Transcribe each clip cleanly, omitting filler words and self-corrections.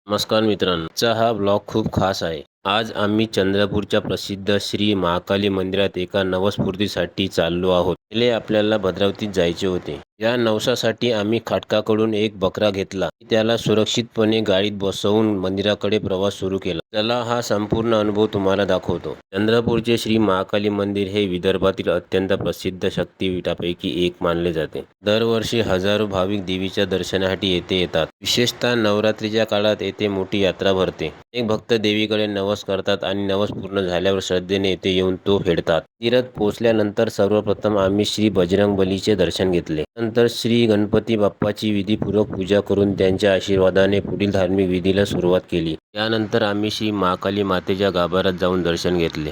नमस्कार मित्रांनो, आजचा हा ब्लॉग खूप खास आहे. आज आम्ही चंद्रपूरच्या प्रसिद्ध श्री महाकाली मंदिरात एका नवस्फूर्तीसाठी चाललो आहोत. पहिले आपल्याला भद्रावतीत जायचे होते. या नवसासाठी आम्ही खाटकाकडून एक बकरा घेतला. त्याला सुरक्षितपणे गाडीत बसवून मंदिराकडे प्रवास सुरू केला. चला हा संपूर्ण अनुभव तुम्हाला दाखवतो. चंद्रपूरचे श्री महाकाली मंदिर हे विदर्भातील अत्यंत प्रसिद्ध शक्तिपीठापैकी एक मानले जाते. दरवर्षी हजारो भाविक देवीच्या दर्शनासाठी येथे येतात. विशेषतः नवरात्रीच्या काळात येथे मोठी यात्रा भरते. एक भक्त देवीकडे नवस करतात आणि नवस पूर्ण झाल्यावर श्रद्धेने येथे येऊन तो फेडतात. तीरात पोहोचल्यानंतर सर्वप्रथम आम्ही श्री बजरंगबलीचे दर्शन घेतले. नंतर श्री गणपती बाप्पाची विधीपूर्वक पूजा करून त्यांच्या आशीर्वादाने पुढील धार्मिक विधीला सुरुवात केली. त्यानंतर आम्ही श्री महाकाली मातेच्या गाभाऱ्यात जाऊन दर्शन घेतले.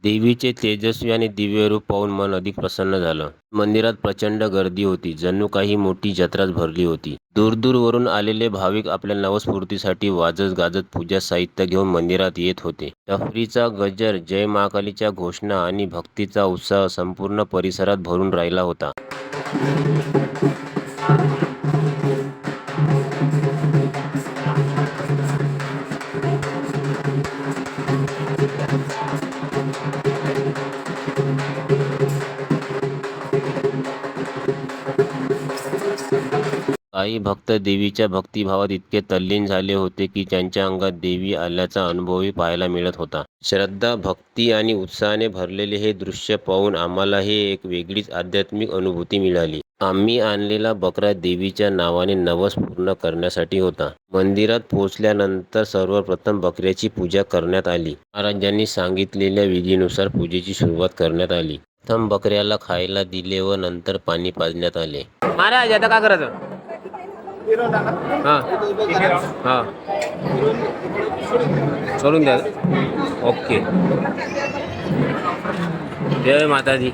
देवीचे तेजस्वी आणि दिव्य रूप पाहून मन अधिक प्रसन्न झालं. मंदिरात प्रचंड गर्दी होती. जणू काही मोठी जत्राच भरली होती. दूरदूरवरून आलेले भाविक आपल्या नवस्फूर्तीसाठी वाजत गाजत पूजा साहित्य घेऊन मंदिरात येत होते. टफरीचा गजर, जय महाकालीच्या घोषणा आणि भक्तीचा उत्साह संपूर्ण परिसरात भरून राहिला होता. काही भक्त देवीच्या भक्तिभावात इतके तल्लीन झाले होते की त्यांच्या अंगात देवी आल्याचा अनुभवही पाहायला मिळत होता. श्रद्धा, भक्ती आणि उत्साहाने भरलेले हे दृश्य पाहून आम्हालाही एक वेगळीच आध्यात्मिक अनुभूती मिळाली. आम्ही आणलेला बकरा देवीच्या नावाने नवस पूर्ण करण्यासाठी होता. मंदिरात पोहोचल्यानंतर सर्वप्रथम बकऱ्याची पूजा करण्यात आली. महाराजांनी सांगितलेल्या विधीनुसार पूजेची सुरुवात करण्यात आली. प्रथम बकऱ्याला खायला दिले व नंतर पाणी पाजण्यात आले. महाराज आता काय करायचं? हां सोडून द्या. ओके. जय माताजी.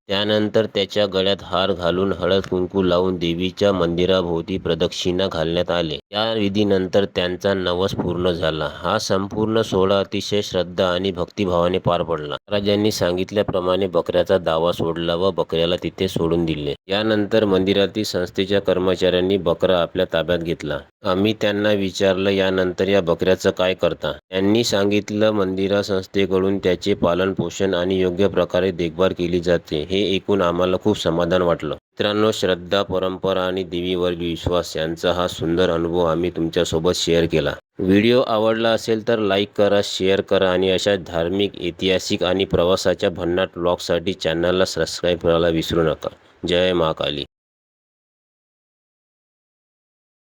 त्यानंतर त्याच्या गळ्यात हार घालून हळद कुंकू लावून देवीच्या मंदिराभोवती प्रदक्षिणा घालण्यात आले. या विधीनंतर त्यांचा नवस पूर्ण झाला. हा संपूर्ण सोहळा अतिशय श्रद्धा आणि भक्तिभावाने पार पडला. महाराजांनी सांगितल्याप्रमाणे बकऱ्याचा दावा सोडला व बकऱ्याला तिथे सोडून दिले. यानंतर मंदिरातील संस्थेच्या कर्मचाऱ्यांनी बकरा आपल्या ताब्यात घेतला. आम्ही त्यांना विचारलं, यानंतर या बकऱ्याचं काय करता? त्यांनी सांगितलं, मंदिरा संस्थेकडून त्याचे पालन पोषण आणि योग्य प्रकारे देखभाल केली जाते. हे ऐकून आम्हाला खूप समाधान वाटलं. मित्रांनो, श्रद्धा, परंपरा आणि देवीवर विश्वास यांचा हा सुंदर अनुभव आम्ही तुमच्यासोबत शेअर केला. व्हिडिओ आवडला असेल तर लाईक करा, शेअर करा आणि अशा धार्मिक, ऐतिहासिक आणि प्रवासाच्या भन्नाट व्लॉगसाठी चॅनलला सबस्क्राईब करायला विसरू नका. जय महाकाली.